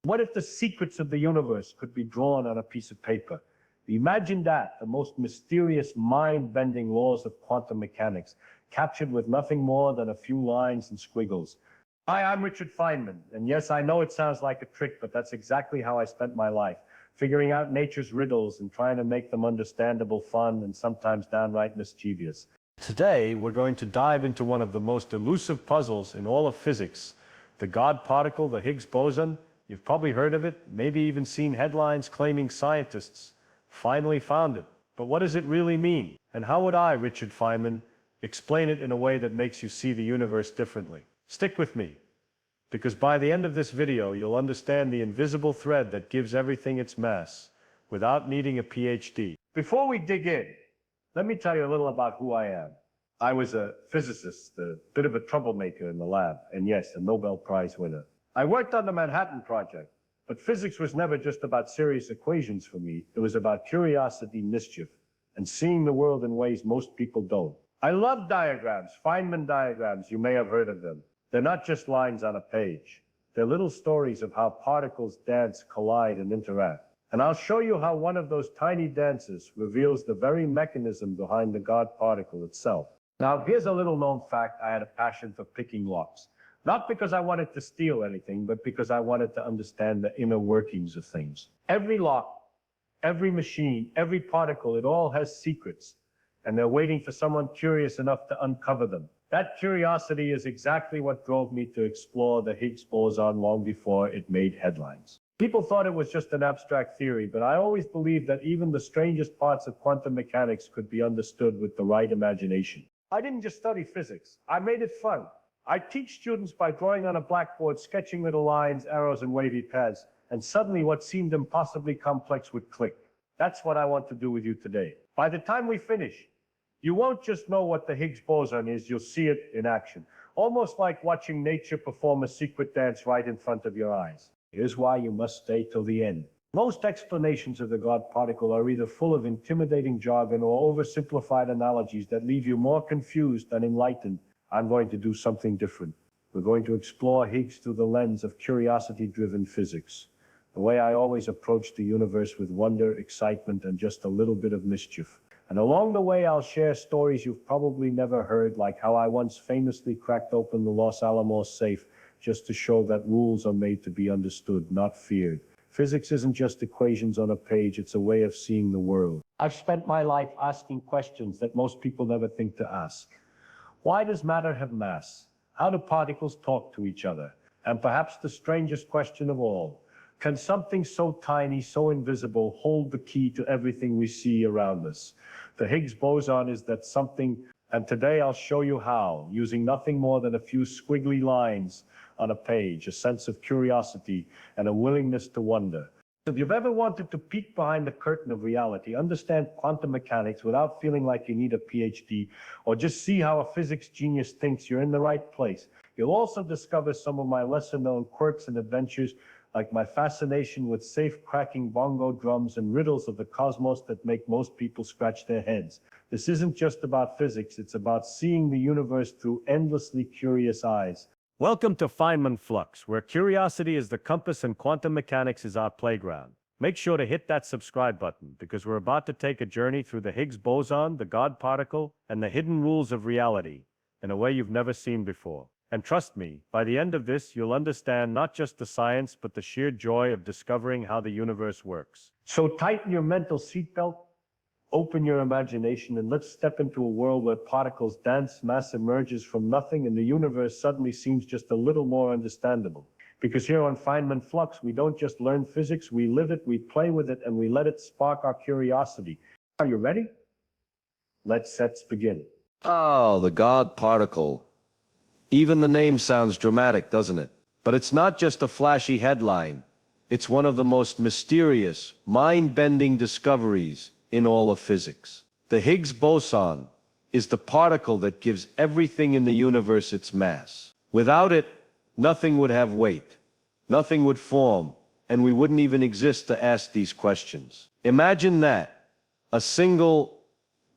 What if the secrets of the universe could be drawn on a piece of paper? Imagine that, the most mysterious, mind-bending laws of quantum mechanics, captured with nothing more than a few lines and squiggles. Hi, I'm Richard Feynman, and yes, I know it sounds like a trick, but that's exactly how I spent my life, figuring out nature's riddles and trying to make them understandable, fun, and sometimes downright mischievous. Today, we're going to dive into one of the most elusive puzzles in all of physics, the God particle, the Higgs boson. You've probably heard of it, maybe even seen headlines claiming scientists finally found it. But what does it really mean? And how would I, Richard Feynman, explain it in a way that makes you see the universe differently? Stick with me, because by the end of this video, you'll understand the invisible thread that gives everything its mass, without needing a PhD. Before we dig in, let me tell you a little about who I am. I was a physicist, a bit of a troublemaker in the lab, and yes, a Nobel Prize winner. I worked on the Manhattan Project, but physics was never just about serious equations for me. It was about curiosity, mischief, and seeing the world in ways most people don't. I love diagrams, Feynman diagrams. You may have heard of them. They're not just lines on a page. They're little stories of how particles dance, collide, and interact. And I'll show you how one of those tiny dances reveals the very mechanism behind the God particle itself. Now, here's a little known fact. I had a passion for picking locks. Not because I wanted to steal anything, but because I wanted to understand the inner workings of things. Every lock, every machine, every particle, it all has secrets, and they're waiting for someone curious enough to uncover them. That curiosity is exactly what drove me to explore the Higgs boson long before it made headlines. People thought it was just an abstract theory, but I always believed that even the strangest parts of quantum mechanics could be understood with the right imagination. I didn't just study physics, I made it fun. I teach students by drawing on a blackboard, sketching little lines, arrows, and wavy paths, and suddenly what seemed impossibly complex would click. That's what I want to do with you today. By the time we finish, you won't just know what the Higgs boson is, you'll see it in action. Almost like watching nature perform a secret dance right in front of your eyes. Here's why you must stay till the end. Most explanations of the God particle are either full of intimidating jargon or oversimplified analogies that leave you more confused than enlightened. I'm going to do something different. We're going to explore Higgs through the lens of curiosity-driven physics. The way I always approach the universe with wonder, excitement, and just a little bit of mischief. And along the way, I'll share stories you've probably never heard, like how I once famously cracked open the Los Alamos safe just to show that rules are made to be understood, not feared. Physics isn't just equations on a page, it's a way of seeing the world. I've spent my life asking questions that most people never think to ask. Why does matter have mass? How do particles talk to each other? And perhaps the strangest question of all, can something so tiny, so invisible, hold the key to everything we see around us? The Higgs boson is that something, and today I'll show you how, using nothing more than a few squiggly lines on a page, a sense of curiosity, and a willingness to wonder. If you've ever wanted to peek behind the curtain of reality, understand quantum mechanics without feeling like you need a PhD, or just see how a physics genius thinks, you're in the right place. You'll also discover some of my lesser-known quirks and adventures, like my fascination with safe-cracking bongo drums and riddles of the cosmos that make most people scratch their heads. This isn't just about physics, it's about seeing the universe through endlessly curious eyes. Welcome to Feynman Flux, where curiosity is the compass and quantum mechanics is our playground. Make sure to hit that subscribe button, because we're about to take a journey through the Higgs boson, the God particle, and the hidden rules of reality in a way you've never seen before. And trust me, by the end of this, you'll understand not just the science, but the sheer joy of discovering how the universe works. So tighten your mental seatbelt, open your imagination, and let's step into a world where particles dance, mass emerges from nothing, and the universe suddenly seems just a little more understandable. Because here on Feynman Flux, we don't just learn physics, we live it, we play with it, and we let it spark our curiosity. Are you ready? Let's begin. Oh, the God particle. Even the name sounds dramatic, doesn't it? But it's not just a flashy headline. It's one of the most mysterious, mind-bending discoveries in all of physics. The Higgs boson is the particle that gives everything in the universe its mass. Without it, nothing would have weight, nothing would form, and we wouldn't even exist to ask these questions. Imagine that, a single,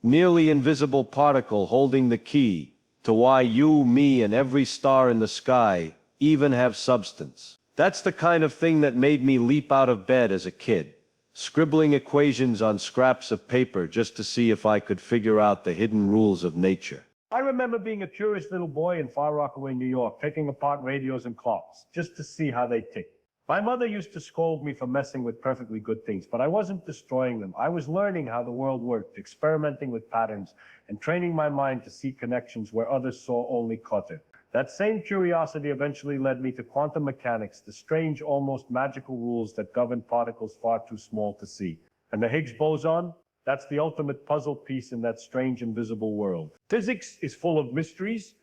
nearly invisible particle holding the key to why you, me, and every star in the sky even have substance. That's the kind of thing that made me leap out of bed as a kid, scribbling equations on scraps of paper just to see if I could figure out the hidden rules of nature. I remember being a curious little boy in Far Rockaway, New York, taking apart radios and clocks just to see how they ticked. My mother used to scold me for messing with perfectly good things, but I wasn't destroying them. I was learning how the world worked, experimenting with patterns, and training my mind to see connections where others saw only clutter. That same curiosity eventually led me to quantum mechanics, the strange, almost magical rules that govern particles far too small to see. And the Higgs boson? That's the ultimate puzzle piece in that strange invisible world. Physics is full of mysteries,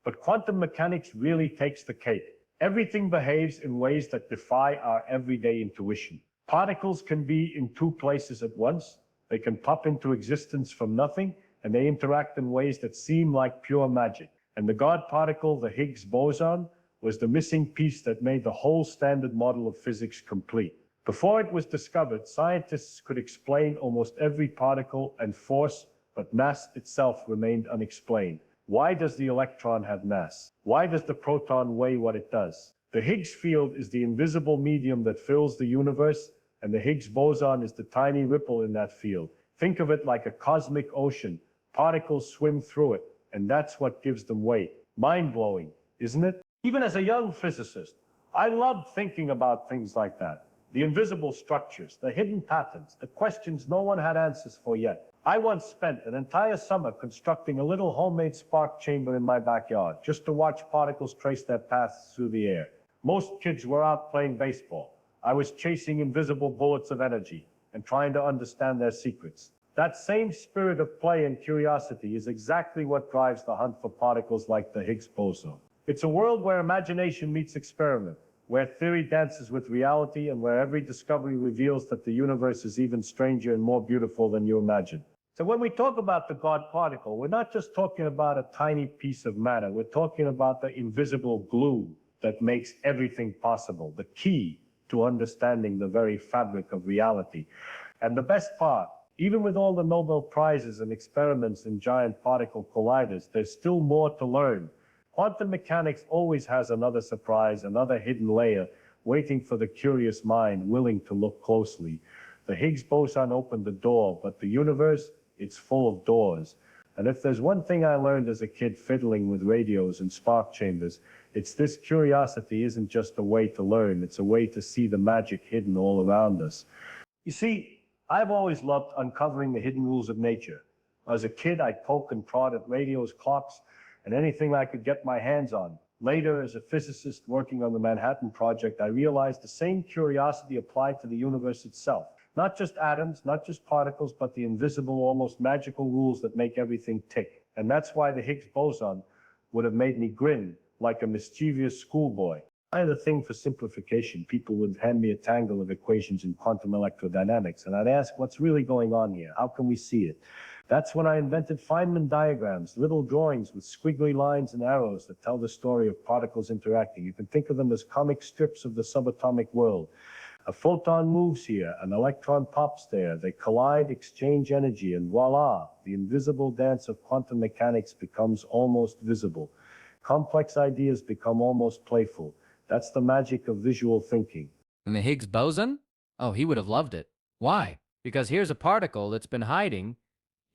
but quantum mechanics really takes the cake. Everything behaves in ways that defy our everyday intuition. Particles can be in two places at once. They can pop into existence from nothing, and they interact in ways that seem like pure magic. And the God particle, the Higgs boson, was the missing piece that made the whole standard model of physics complete. Before it was discovered, scientists could explain almost every particle and force, but mass itself remained unexplained. Why does the electron have mass? Why does the proton weigh what it does? The Higgs field is the invisible medium that fills the universe, and the Higgs boson is the tiny ripple in that field. Think of it like a cosmic ocean. Particles swim through it, and that's what gives them weight. Mind-blowing, isn't it? Even as a young physicist, I loved thinking about things like that. The invisible structures, the hidden patterns, the questions no one had answers for yet. I once spent an entire summer constructing a little homemade spark chamber in my backyard, just to watch particles trace their paths through the air. Most kids were out playing baseball. I was chasing invisible bullets of energy and trying to understand their secrets. That same spirit of play and curiosity is exactly what drives the hunt for particles like the Higgs boson. It's a world where imagination meets experiment, where theory dances with reality, and where every discovery reveals that the universe is even stranger and more beautiful than you imagined. So when we talk about the God particle, we're not just talking about a tiny piece of matter. We're talking about the invisible glue that makes everything possible, the key to understanding the very fabric of reality. And the best part, even with all the Nobel Prizes and experiments in giant particle colliders, there's still more to learn. Quantum mechanics always has another surprise, another hidden layer, waiting for the curious mind willing to look closely. The Higgs boson opened the door, but the universe, it's full of doors. And if there's one thing I learned as a kid fiddling with radios and spark chambers, it's this: curiosity isn't just a way to learn, it's a way to see the magic hidden all around us. You see, I've always loved uncovering the hidden rules of nature. As a kid, I'd poke and prod at radios, clocks, and anything I could get my hands on. Later, as a physicist working on the Manhattan Project, I realized the same curiosity applied to the universe itself. Not just atoms, not just particles, but the invisible, almost magical rules that make everything tick. And that's why the Higgs boson would have made me grin like a mischievous schoolboy. I had a thing for simplification. People would hand me a tangle of equations in quantum electrodynamics, and I'd ask, what's really going on here? How can we see it? That's when I invented Feynman diagrams, little drawings with squiggly lines and arrows that tell the story of particles interacting. You can think of them as comic strips of the subatomic world. A photon moves here, an electron pops there, they collide, exchange energy, and voila, the invisible dance of quantum mechanics becomes almost visible. Complex ideas become almost playful. That's the magic of visual thinking. And the Higgs boson? Oh, he would have loved it. Why? Because here's a particle that's been hiding,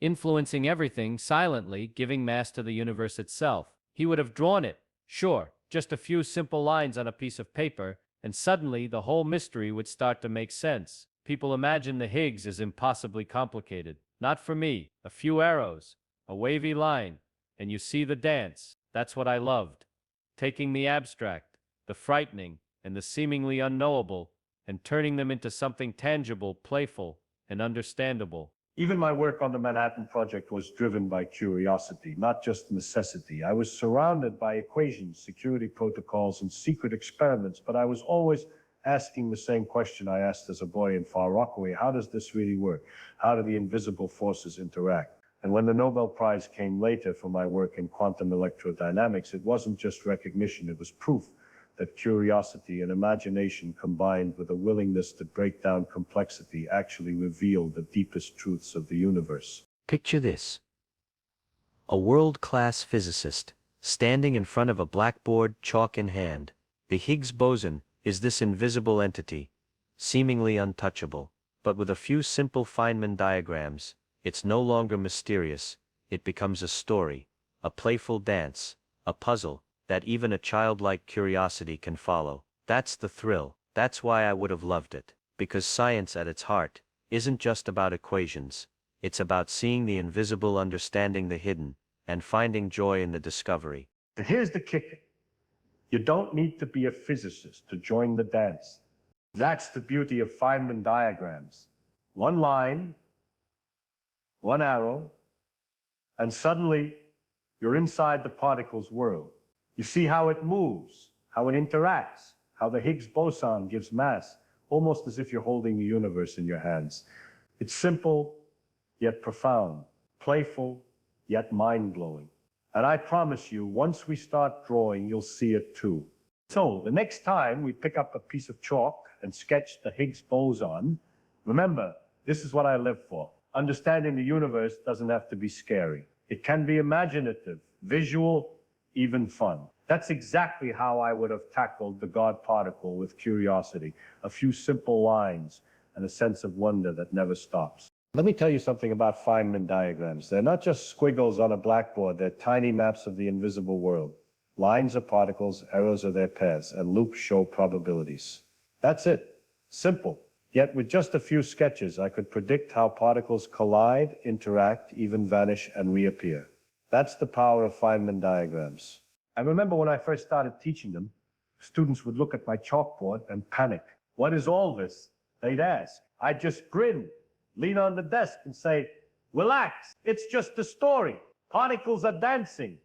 influencing everything silently, giving mass to the universe itself. He would have drawn it, sure, just a few simple lines on a piece of paper, and suddenly the whole mystery would start to make sense. People imagine the Higgs as impossibly complicated. Not for me. A few arrows, a wavy line, and you see the dance. That's what I loved. Taking the abstract, the frightening, and the seemingly unknowable, and turning them into something tangible, playful, and understandable. Even my work on the Manhattan Project was driven by curiosity, not just necessity. I was surrounded by equations, security protocols, and secret experiments, but I was always asking the same question I asked as a boy in Far Rockaway: how does this really work? How do the invisible forces interact? And when the Nobel Prize came later for my work in quantum electrodynamics, it wasn't just recognition, it was proof that curiosity and imagination combined with a willingness to break down complexity actually reveal the deepest truths of the universe. Picture this. A world-class physicist, standing in front of a blackboard, chalk in hand. The Higgs boson is this invisible entity, seemingly untouchable. But with a few simple Feynman diagrams, it's no longer mysterious, it becomes a story, a playful dance, a puzzle, that even a childlike curiosity can follow. That's the thrill, that's why I would have loved it, because science at its heart isn't just about equations, it's about seeing the invisible, understanding the hidden, and finding joy in the discovery. And here's the kicker. You don't need to be a physicist to join the dance. That's the beauty of Feynman diagrams. One line, one arrow, and suddenly you're inside the particle's world. You see how it moves, how it interacts, how the Higgs boson gives mass, almost as if you're holding the universe in your hands. It's simple, yet profound, playful, yet mind-blowing. And I promise you, once we start drawing, you'll see it too. So the next time we pick up a piece of chalk and sketch the Higgs boson, remember, this is what I live for. Understanding the universe doesn't have to be scary. It can be imaginative, visual, even fun. That's exactly how I would have tackled the God particle with curiosity, a few simple lines, and a sense of wonder that never stops. Let me tell you something about Feynman diagrams. They're not just squiggles on a blackboard, they're tiny maps of the invisible world. Lines are particles, arrows are their paths, and loops show probabilities. That's it. Simple. Yet with just a few sketches, I could predict how particles collide, interact, even vanish and reappear. That's the power of Feynman diagrams. I remember when I first started teaching them, students would look at my chalkboard and panic. What is all this? They'd ask. I'd just grin, lean on the desk and say, relax, it's just a story. Particles are dancing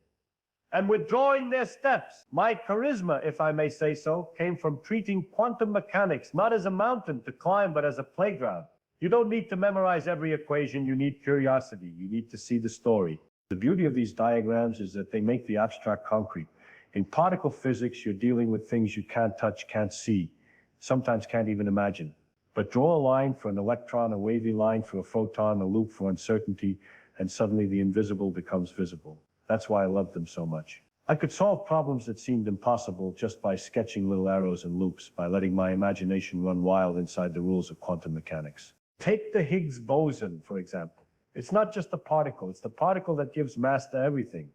and withdrawing their steps. My charisma, if I may say so, came from treating quantum mechanics not as a mountain to climb, but as a playground. You don't need to memorize every equation, you need curiosity. You need to see the story. The beauty of these diagrams is that they make the abstract concrete. In particle physics, you're dealing with things you can't touch, can't see, sometimes can't even imagine. But draw a line for an electron, a wavy line for a photon, a loop for uncertainty, and suddenly the invisible becomes visible. That's why I love them so much. I could solve problems that seemed impossible just by sketching little arrows and loops, by letting my imagination run wild inside the rules of quantum mechanics. Take the Higgs boson, for example. It's not just a particle, it's the particle that gives mass to everything.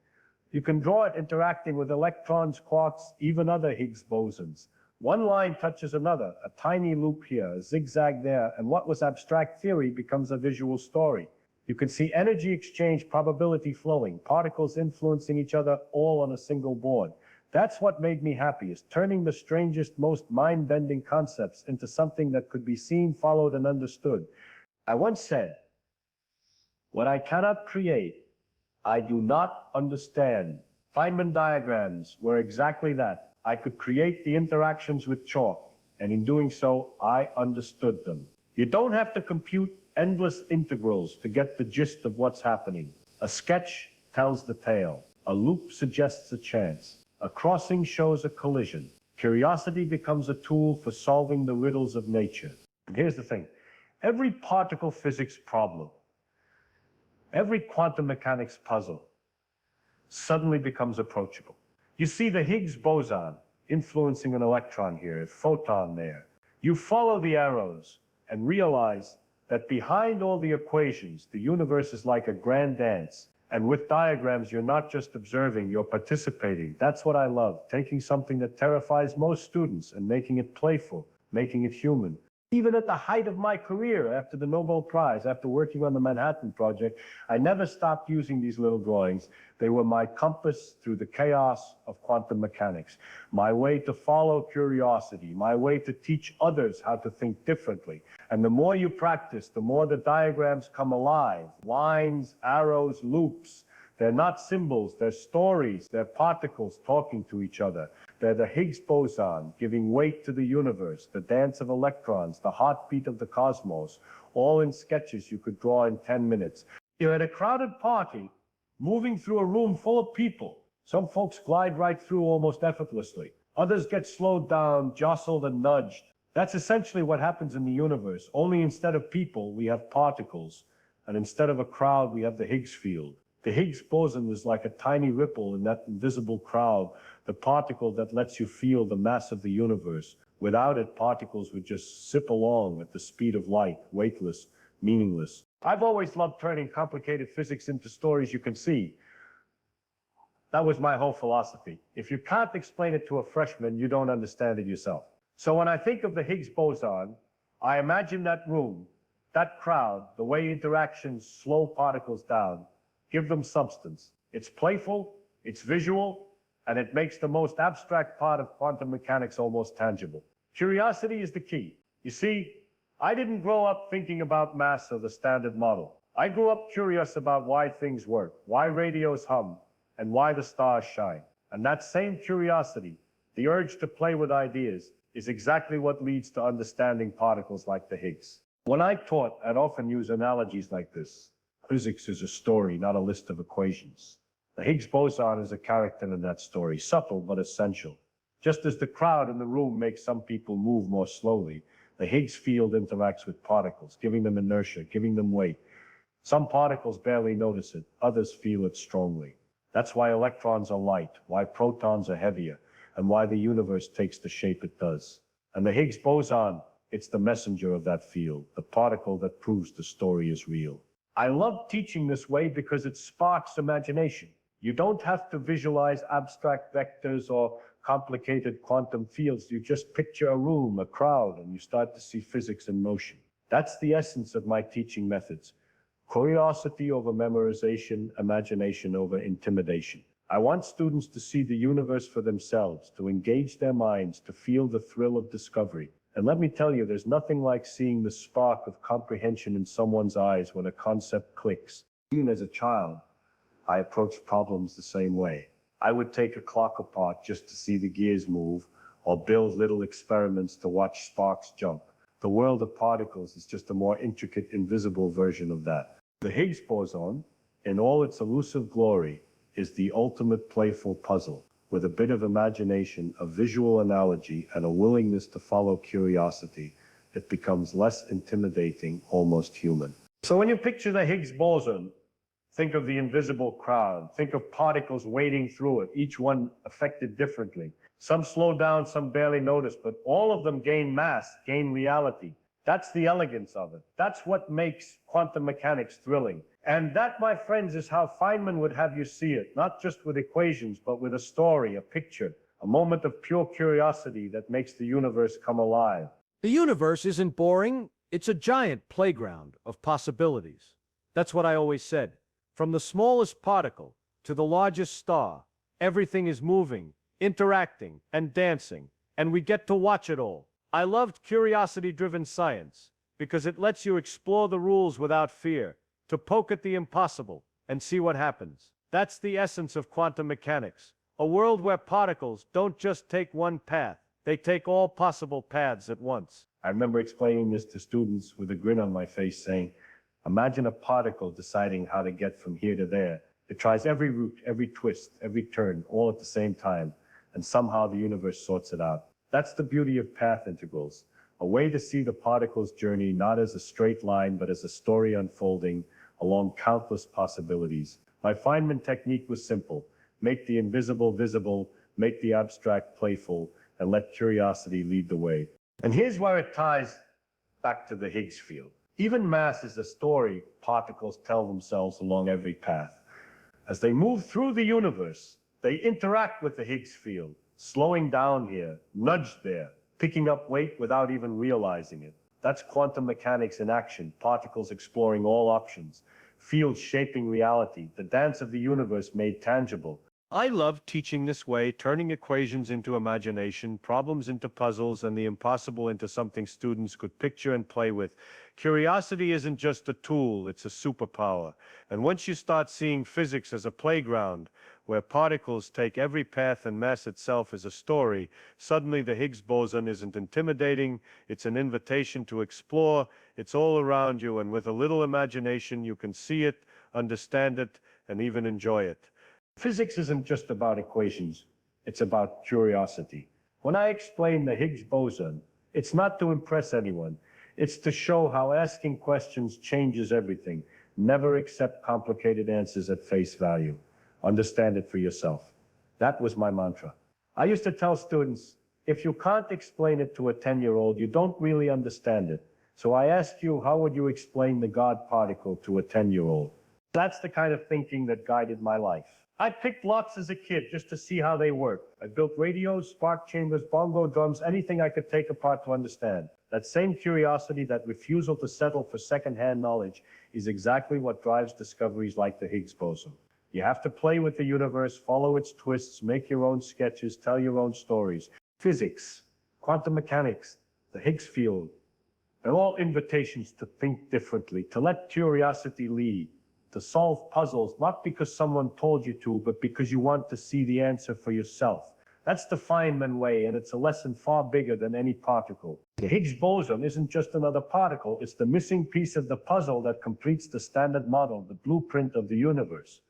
You can draw it interacting with electrons, quarks, even other Higgs bosons. One line touches another, a tiny loop here, a zigzag there, and what was abstract theory becomes a visual story. You can see energy exchange, probability flowing, particles influencing each other, all on a single board. That's what made me happiest, turning the strangest, most mind-bending concepts into something that could be seen, followed, and understood. I once said, what I cannot create, I do not understand. Feynman diagrams were exactly that. I could create the interactions with chalk, and in doing so, I understood them. You don't have to compute endless integrals to get the gist of what's happening. A sketch tells the tale. A loop suggests a chance. A crossing shows a collision. Curiosity becomes a tool for solving the riddles of nature. And here's the thing. Every particle physics problem, every quantum mechanics puzzle suddenly becomes approachable. You see the Higgs boson influencing an electron here, a photon there. You follow the arrows and realize that behind all the equations, the universe is like a grand dance. And with diagrams, you're not just observing, you're participating. That's what I love, taking something that terrifies most students and making it playful, making it human. Even at the height of my career, after the Nobel Prize, after working on the Manhattan Project, I never stopped using these little drawings. They were my compass through the chaos of quantum mechanics, my way to follow curiosity, my way to teach others how to think differently. And the more you practice, the more the diagrams come alive. Lines, arrows, loops. They're not symbols, they're stories, they're particles talking to each other. They're the Higgs boson, giving weight to the universe, the dance of electrons, the heartbeat of the cosmos, all in sketches you could draw in 10 minutes. You're at a crowded party, moving through a room full of people. Some folks glide right through almost effortlessly. Others get slowed down, jostled, and nudged. That's essentially what happens in the universe, only instead of people, we have particles, and instead of a crowd, we have the Higgs field. The Higgs boson is like a tiny ripple in that invisible crowd, the particle that lets you feel the mass of the universe, Without it, particles would just zip along at the speed of light, weightless, meaningless. I've always loved turning complicated physics into stories you can see. That was my whole philosophy. If you can't explain it to a freshman, you don't understand it yourself. So when I think of the Higgs boson, I imagine that room, that crowd, the way interactions slow particles down, give them substance. It's playful, it's visual, and it makes the most abstract part of quantum mechanics almost tangible. Curiosity is the key. You see, I didn't grow up thinking about mass or the standard model. I grew up curious about why things work, why radios hum, and why the stars shine. And that same curiosity, the urge to play with ideas, is exactly what leads to understanding particles like the Higgs. When I taught, I'd often use analogies like this. Physics is a story, not a list of equations. The Higgs boson is a character in that story, subtle but essential. Just as the crowd in the room makes some people move more slowly, the Higgs field interacts with particles, giving them inertia, giving them weight. Some particles barely notice it, others feel it strongly. That's why electrons are light, why protons are heavier, and why the universe takes the shape it does. And the Higgs boson, it's the messenger of that field, the particle that proves the story is real. I love teaching this way because it sparks imagination. You don't have to visualize abstract vectors or complicated quantum fields. You just picture a room, a crowd, and you start to see physics in motion. That's the essence of my teaching methods. Curiosity over memorization, imagination over intimidation. I want students to see the universe for themselves, to engage their minds, to feel the thrill of discovery. And let me tell you, there's nothing like seeing the spark of comprehension in someone's eyes when a concept clicks. Even as a child, I approached problems the same way. I would take a clock apart just to see the gears move, or build little experiments to watch sparks jump. The world of particles is just a more intricate, invisible version of that. The Higgs boson, in all its elusive glory, is the ultimate playful puzzle. With a bit of imagination, a visual analogy, and a willingness to follow curiosity, it becomes less intimidating, almost human. So when you picture the Higgs boson, think of the invisible crowd. Think of particles wading through it, each one affected differently. Some slow down, some barely notice, but all of them gain mass, gain reality. That's the elegance of it. That's what makes quantum mechanics thrilling. And that, my friends, is how Feynman would have you see it, not just with equations, but with a story, a picture, a moment of pure curiosity that makes the universe come alive. The universe isn't boring. It's a giant playground of possibilities. That's what I always said. From the smallest particle to the largest star, everything is moving, interacting, and dancing, and we get to watch it all. I loved curiosity-driven science because it lets you explore the rules without fear, to poke at the impossible and see what happens. That's the essence of quantum mechanics, a world where particles don't just take one path, they take all possible paths at once. I remember explaining this to students with a grin on my face, saying, imagine a particle deciding how to get from here to there. It tries every route, every twist, every turn, all at the same time, and somehow the universe sorts it out. That's the beauty of path integrals, a way to see the particle's journey not as a straight line, but as a story unfolding along countless possibilities. My Feynman technique was simple. Make the invisible visible, make the abstract playful, and let curiosity lead the way. And here's where it ties back to the Higgs field. Even mass is a story particles tell themselves along every path. As they move through the universe, they interact with the Higgs field, slowing down here, nudged there, picking up weight without even realizing it. That's quantum mechanics in action, particles exploring all options, fields shaping reality, the dance of the universe made tangible. I love teaching this way, turning equations into imagination, problems into puzzles, and the impossible into something students could picture and play with. Curiosity isn't just a tool, it's a superpower. And once you start seeing physics as a playground, where particles take every path and mass itself as a story, suddenly the Higgs boson isn't intimidating, it's an invitation to explore, it's all around you, and with a little imagination you can see it, understand it, and even enjoy it. Physics isn't just about equations, it's about curiosity. When I explain the Higgs boson, it's not to impress anyone. It's to show how asking questions changes everything. Never accept complicated answers at face value. Understand it for yourself. That was my mantra. I used to tell students, If you can't explain it to a 10-year-old, you don't really understand it. So I asked you, how would you explain the God particle to a 10-year-old? That's the kind of thinking that guided my life. I picked locks as a kid just to see how they worked. I built radios, spark chambers, bongo drums, anything I could take apart to understand. That same curiosity, that refusal to settle for second-hand knowledge, is exactly what drives discoveries like the Higgs boson. You have to play with the universe, follow its twists, make your own sketches, tell your own stories. Physics, quantum mechanics, the Higgs field, they're all invitations to think differently, to let curiosity lead, to solve puzzles, not because someone told you to, but because you want to see the answer for yourself. That's the Feynman way, and it's a lesson far bigger than any particle. The Higgs boson isn't just another particle, it's the missing piece of the puzzle that completes the standard model, the blueprint of the universe.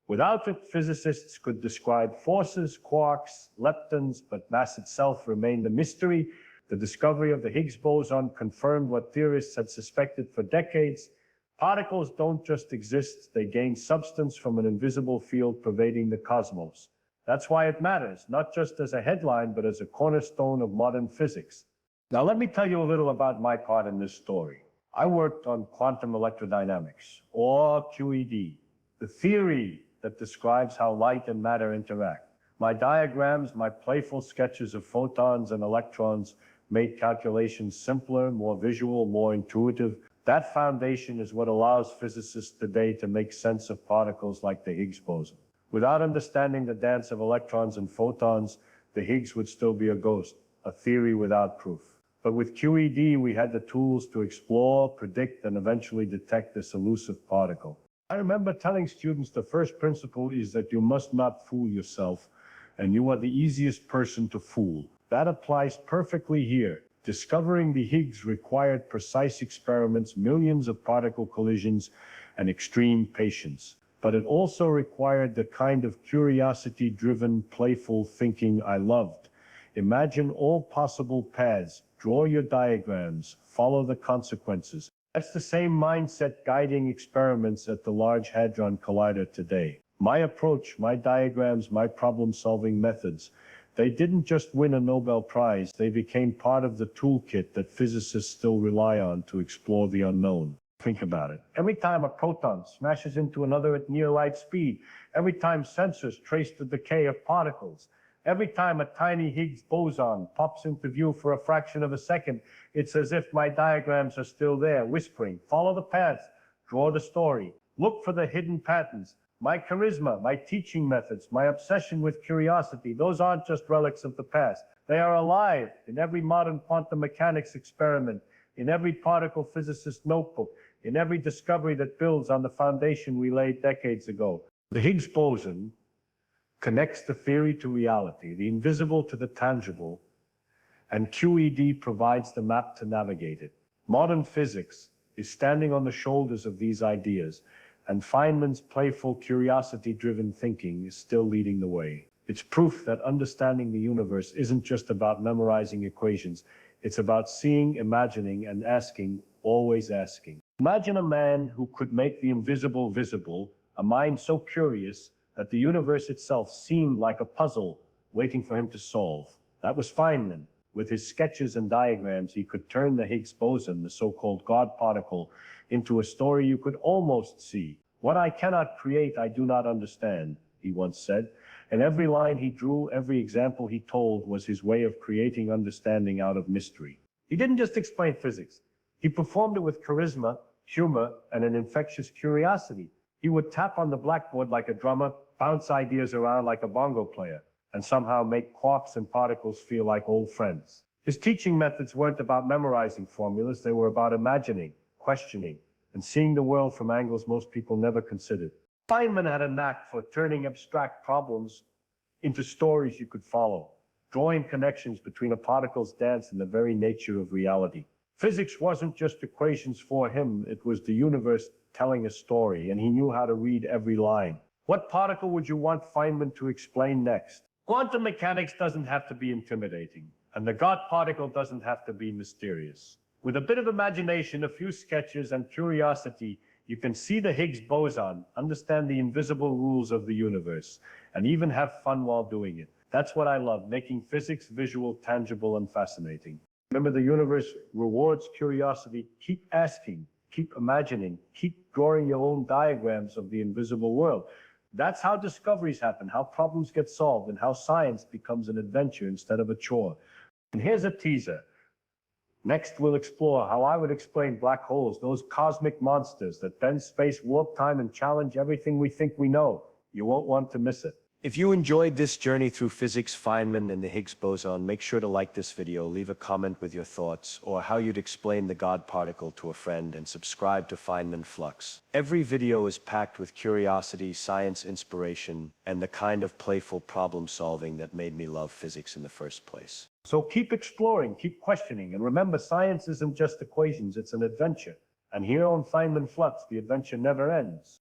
Without it, physicists could describe forces, quarks, leptons, but mass itself remained a mystery. The discovery of the Higgs boson confirmed what theorists had suspected for decades. Particles don't just exist, they gain substance from an invisible field pervading the cosmos. That's why it matters, not just as a headline, but as a cornerstone of modern physics. Now, let me tell you a little about my part in this story. I worked on quantum electrodynamics, or QED, the theory that describes how light and matter interact. My diagrams, my playful sketches of photons and electrons made calculations simpler, more visual, more intuitive. That foundation is what allows physicists today to make sense of particles like the Higgs boson. Without understanding the dance of electrons and photons, the Higgs would still be a ghost, a theory without proof. But with QED, we had the tools to explore, predict, and eventually detect this elusive particle. I remember telling students the first principle is that you must not fool yourself, and you are the easiest person to fool. That applies perfectly here. Discovering the Higgs required precise experiments, millions of particle collisions, and extreme patience. But it also required the kind of curiosity-driven, playful thinking I loved. Imagine all possible paths, draw your diagrams, follow the consequences. That's the same mindset guiding experiments at the Large Hadron Collider today. My approach, my diagrams, my problem-solving methods, they didn't just win a Nobel Prize, they became part of the toolkit that physicists still rely on to explore the unknown. Think about it. Every time a proton smashes into another at near light speed, every time sensors trace the decay of particles, every time a tiny Higgs boson pops into view for a fraction of a second, it's as if my diagrams are still there, whispering, follow the paths, draw the story, look for the hidden patterns. My charisma, my teaching methods, my obsession with curiosity, those aren't just relics of the past. They are alive in every modern quantum mechanics experiment, in every particle physicist notebook, in every discovery that builds on the foundation we laid decades ago. The Higgs boson connects the theory to reality, the invisible to the tangible, and QED provides the map to navigate it. Modern physics is standing on the shoulders of these ideas, and Feynman's playful, curiosity-driven thinking is still leading the way. It's proof that understanding the universe isn't just about memorizing equations. It's about seeing, imagining, and asking, always asking. Imagine a man who could make the invisible visible, a mind so curious that the universe itself seemed like a puzzle waiting for him to solve. That was Feynman. With his sketches and diagrams, he could turn the Higgs boson, the so-called God particle, into a story you could almost see. What I cannot create, I do not understand, he once said. And every line he drew, every example he told was his way of creating understanding out of mystery. He didn't just explain physics. He performed it with charisma, humor, and an infectious curiosity. He would tap on the blackboard like a drummer, bounce ideas around like a bongo player, and somehow make quarks and particles feel like old friends. His teaching methods weren't about memorizing formulas, they were about imagining, questioning, and seeing the world from angles most people never considered. Feynman had a knack for turning abstract problems into stories you could follow, drawing connections between a particle's dance and the very nature of reality. Physics wasn't just equations for him, it was the universe telling a story, and he knew how to read every line. What particle would you want Feynman to explain next? Quantum mechanics doesn't have to be intimidating, and the God particle doesn't have to be mysterious. With a bit of imagination, a few sketches, and curiosity, you can see the Higgs boson, understand the invisible rules of the universe, and even have fun while doing it. That's what I love, making physics visual, tangible, and fascinating. Remember, the universe rewards curiosity. Keep asking, keep imagining, keep drawing your own diagrams of the invisible world. That's how discoveries happen, how problems get solved, and how science becomes an adventure instead of a chore. And here's a teaser. Next, we'll explore how I would explain black holes, those cosmic monsters that bend space, warp time, and challenge everything we think we know. You won't want to miss it. If you enjoyed this journey through physics, Feynman, and the Higgs boson, make sure to like this video, leave a comment with your thoughts, or how you'd explain the God particle to a friend, and subscribe to Feynman Flux. Every video is packed with curiosity, science inspiration, and the kind of playful problem solving that made me love physics in the first place. So keep exploring, keep questioning, and remember, science isn't just equations, it's an adventure. And here on Feynman Flux, the adventure never ends.